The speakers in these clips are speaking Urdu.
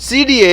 CDA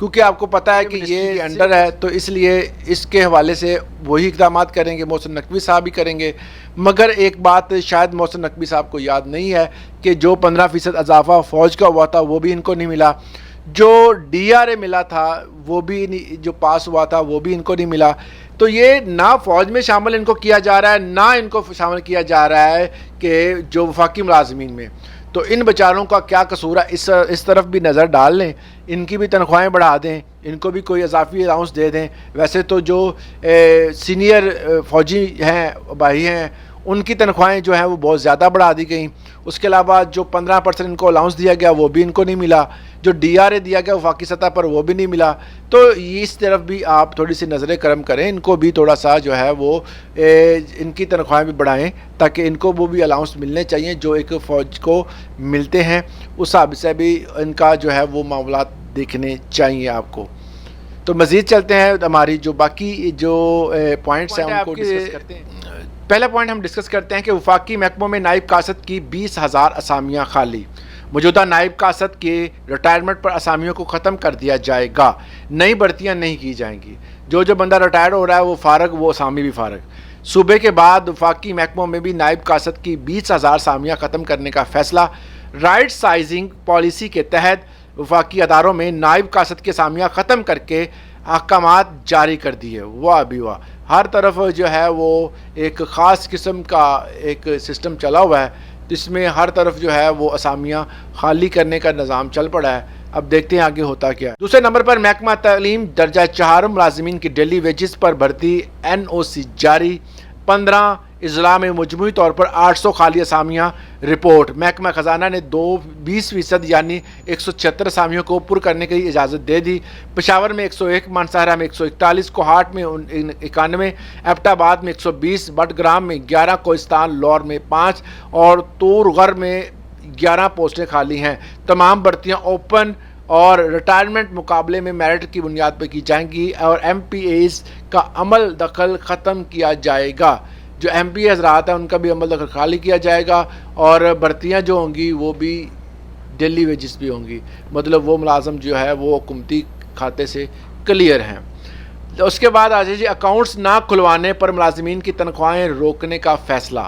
کیونکہ آپ کو پتہ ہے کہ یہ انڈر ہے تو اس لیے اس کے حوالے سے وہی اقدامات کریں گے، محسن نقوی صاحب بھی کریں گے. مگر ایک بات شاید محسن نقوی صاحب کو یاد نہیں ہے کہ جو 15% اضافہ فوج کا ہوا تھا وہ بھی ان کو نہیں ملا، جو ڈی آر اے ملا تھا وہ بھی جو پاس ہوا تھا وہ بھی ان کو نہیں ملا. تو یہ نہ فوج میں شامل ان کو کیا جا رہا ہے، نہ ان کو شامل کیا جا رہا ہے کہ جو وفاقی ملازمین میں. تو ان بیچاروں کا کیا قصور ہے، اس طرف بھی نظر ڈال لیں، ان کی بھی تنخواہیں بڑھا دیں، ان کو بھی کوئی اضافی الاؤنس دے دیں. ویسے تو جو سینئر فوجی ہیں بھائی ہیں ان کی تنخواہیں جو ہیں وہ بہت زیادہ بڑھا دی گئیں. اس کے علاوہ جو 15% ان کو الاؤنس دیا گیا وہ بھی ان کو نہیں ملا، جو ڈی آر اے دیا گیا وفاقی سطح پر وہ بھی نہیں ملا. تو اس طرف بھی آپ تھوڑی سی نظر کرم کریں، ان کو بھی تھوڑا سا جو ہے وہ ان کی تنخواہیں بھی بڑھائیں تاکہ ان کو وہ بھی الاؤنس ملنے چاہیے جو ایک فوج کو ملتے ہیں. اس حساب سے بھی ان کا جو ہے وہ معاملات دیکھنے چاہیے آپ کو. تو مزید چلتے ہیں، ہماری جو باقی جو پوائنٹس ہیں ان کو ڈسکس کرتے ہیں. پہلا پوائنٹ ہم ڈسکس کرتے ہیں کہ وفاقی محکموں میں نائب قاصد کی 20,000 اسامیاں خالی. موجودہ نائب قاصد کے ریٹائرمنٹ پر اسامیوں کو ختم کر دیا جائے گا، نئی بھرتیاں نہیں کی جائیں گی. جو بندہ ریٹائر ہو رہا ہے وہ فارغ، وہ اسامی بھی فارغ. صوبے کے بعد وفاقی محکموں میں بھی نائب قاصد کی 20,000 اسامیاں ختم کرنے کا فیصلہ. رائٹ سائزنگ پالیسی کے تحت وفاقی اداروں میں نائب قاصد کے اسامیاں ختم کر کے احکامات جاری کر دیے. واہ بھی واہ، ہر طرف جو ہے وہ ایک خاص قسم کا ایک سسٹم چلا ہوا ہے جس میں ہر طرف جو ہے وہ اسامیاں خالی کرنے کا نظام چل پڑا ہے. اب دیکھتے ہیں آگے ہوتا کیا ہے. دوسرے نمبر پر محکمہ تعلیم درجہ 4 ملازمین کی ڈیلی ویجز پر بھرتی NOC جاری. 15 اضلاع میں مجموعی طور پر 800 خالی اسامیاں رپورٹ. محکمہ خزانہ نے 20% یعنی 176 اسامیوں کو پر کرنے کی اجازت دے دی. پشاور میں 101، مانسہرہ میں 141، کوہاٹ میں 91، ایبٹ آباد میں 120، بٹگرام میں 11، کوہستان لور میں 5 اور طور غر میں 11 پوسٹیں خالی ہیں. تمام بھرتیاں اوپن اور ریٹائرمنٹ مقابلے میں میرٹ کی بنیاد پر کی جائیں گی اور MPAs کا عمل دخل ختم کیا جائے گا. جو MP حضرات ہیں ان کا بھی عمل دخل خالی کیا جائے گا اور بھرتیاں جو ہوں گی وہ بھی ڈیلی ویجز بھی ہوں گی، مطلب وہ ملازم جو ہے وہ حکومتی کھاتے سے کلیئر ہیں. اس کے بعد آ جائیے اکاؤنٹس نہ کھلوانے پر ملازمین کی تنخواہیں روکنے کا فیصلہ.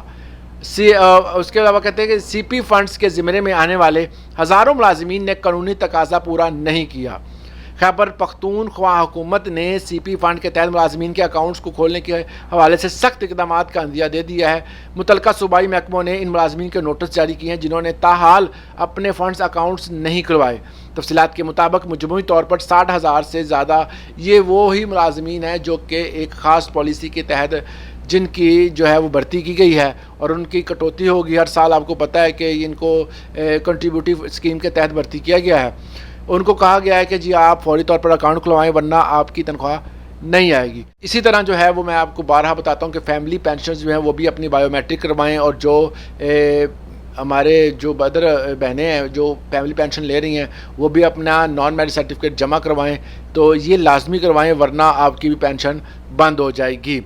اس کے علاوہ کہتے ہیں کہ CP فنڈز کے زمرے میں آنے والے ہزاروں ملازمین نے قانونی تقاضا پورا نہیں کیا. خیبر پختونخوا حکومت نے CP فنڈ کے تحت ملازمین کے اکاؤنٹس کو کھولنے کے حوالے سے سخت اقدامات کا عندیہ دے دیا ہے. متعلقہ صوبائی محکموں نے ان ملازمین کے نوٹس جاری کیے ہیں جنہوں نے تاحال اپنے فنڈز اکاؤنٹس نہیں کھلوائے. تفصیلات کے مطابق مجموعی طور پر 60,000 سے زیادہ یہ وہی ملازمین ہیں جو کہ ایک خاص پالیسی کے تحت جن کی جو ہے وہ بھرتی کی گئی ہے اور ان کی کٹوتی ہوگی ہر سال. آپ کو پتہ ہے کہ ان کو کنٹریبیوٹیو اسکیم کے تحت بھرتی کیا گیا ہے. ان کو کہا گیا ہے کہ جی آپ فوری طور پر اکاؤنٹ کھلوائیں ورنہ آپ کی تنخواہ نہیں آئے گی. اسی طرح جو ہے وہ میں آپ کو بارہا بتاتا ہوں کہ فیملی پینشنز جو ہیں وہ بھی اپنی بایو میٹرک کروائیں اور جو ہمارے جو بدر بہنیں ہیں جو فیملی پینشن لے رہی ہیں وہ بھی اپنا نان میرج سرٹیفکیٹ جمع کروائیں. تو یہ لازمی کروائیں ورنہ آپ کی بھی پینشن بند ہو جائے گی.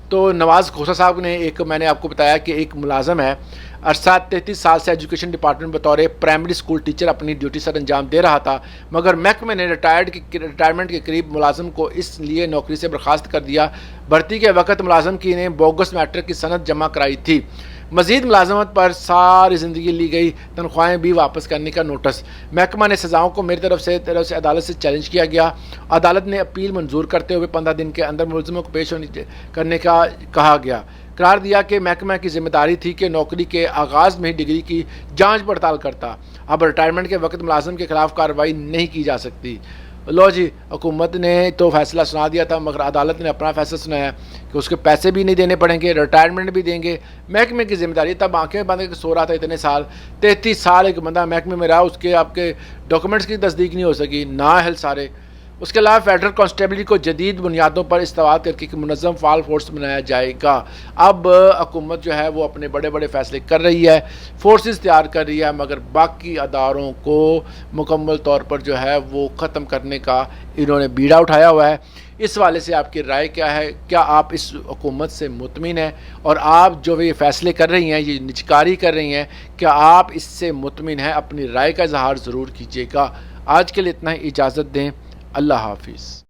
تو نواز کھوسہ صاحب نے میں نے آپ کو بتایا کہ ایک ملازم ہے، عرصہ 33 سال سے ایجوکیشن ڈپارٹمنٹ بطور پرائمری اسکول ٹیچر اپنی ڈیوٹی سر انجام دے رہا تھا، مگر محکمے نے ریٹائرمنٹ کے قریب ملازم کو اس لیے نوکری سے برخاست کر دیا. بھرتی کے وقت ملازم کی نے بوگس میٹرک کی سند جمع کرائی تھی. مزید ملازمت پر ساری زندگی لی گئی تنخواہیں بھی واپس کرنے کا نوٹس. محکمہ نے سزاؤں کو میری طرف سے عدالت سے چیلنج کیا گیا. عدالت نے اپیل منظور کرتے ہوئے 15 دن کے اندر ملزموں کو پیش کرنے کا کہا گیا. قرار دیا کہ محکمہ کی ذمہ داری تھی کہ نوکری کے آغاز میں ہی ڈگری کی جانچ پڑتال کرتا. اب ریٹائرمنٹ کے وقت ملازم کے خلاف کارروائی نہیں کی جا سکتی. لو جی، حکومت نے تو فیصلہ سنا دیا تھا مگر عدالت نے اپنا فیصلہ سنایا کہ اس کے پیسے بھی نہیں دینے پڑیں گے، ریٹائرمنٹ بھی دیں گے. محکمے کی ذمہ داری. تب آنکھیں بند کے سو رہا تھا اتنے سال، 33 سال ایک بندہ محکمے میں رہا، اس کے آپ کے ڈاکومنٹس کی تصدیق نہیں ہو سکی، نااہل سارے. اس کے علاوہ فیڈرل کانسٹیبلری کو جدید بنیادوں پر استواد کر کے ایک منظم فعال فورس بنایا جائے گا. اب حکومت جو ہے وہ اپنے بڑے بڑے فیصلے کر رہی ہے، فورسز تیار کر رہی ہے، مگر باقی اداروں کو مکمل طور پر جو ہے وہ ختم کرنے کا انہوں نے بیڑا اٹھایا ہوا ہے. اس والے سے آپ کی رائے کیا ہے؟ کیا آپ اس حکومت سے مطمئن ہیں؟ اور آپ جو یہ فیصلے کر رہی ہیں، یہ نجکاری کر رہی ہیں، کیا آپ اس سے مطمئن ہیں؟ اپنی رائے کا اظہار ضرور کیجیے گا. آج کے لیے اتنا ہی، اجازت دیں. اللہ حافظ.